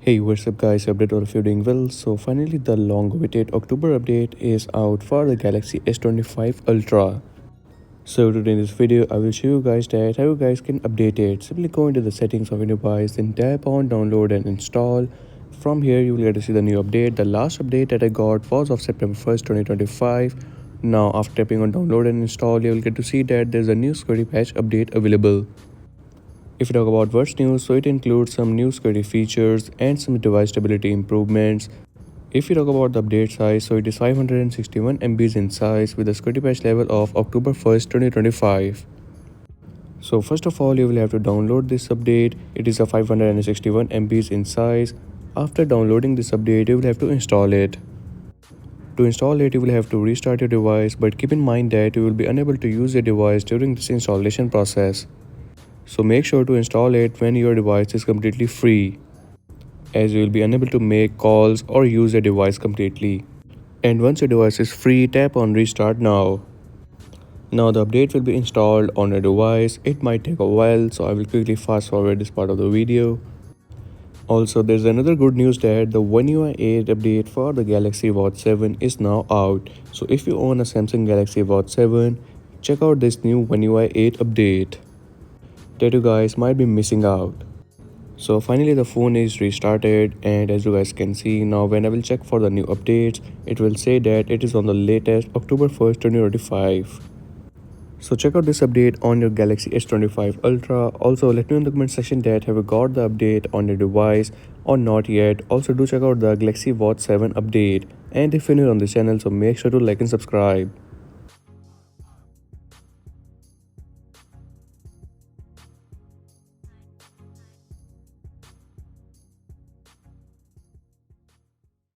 Hey, what's up guys? Update all of you doing well. So finally the long awaited October update is out for the Galaxy S25 Ultra. So today in this video I will show you guys that how you guys can update it. Simply go into the settings of your device, then tap on download and install. From here you will get to see the new update. The last update that I got was of September 1st 2025. Now after tapping on download and install, you will get to see that there's a new security patch update available. If you talk about what's new, so it includes some new security features and some device stability improvements. If you talk about the update size, so it is 561 MBs in size with a security patch level of October 1st 2025. So first of all, you will have to download this update. It is a 561 MBs in size. After downloading this update, you will have to install it. To install it, you will have to restart your device, but keep in mind that you will be unable to use your device during this installation process. So make sure to install it when your device is completely free, as you will be unable to make calls or use your device completely. And once your device is free, tap on restart now. Now the update will be installed on your device. It might take a while, so I will quickly fast forward this part of the video. Also, there's another good news that the One UI 8 update for the Galaxy Watch 7 is now out. So if you own a Samsung Galaxy Watch 7, check out this new One UI 8 update that you guys might be missing out. So finally the phone is restarted, and as you guys can see now, when I will check for the new updates, it will say that it is on the latest October 1st 2025. So check out this update on your Galaxy S25 Ultra. Also let me know in the comment section that have you got the update on your device or not yet. Also do check out the Galaxy Watch 7 update, and if you're new on this channel, so make sure to like and subscribe.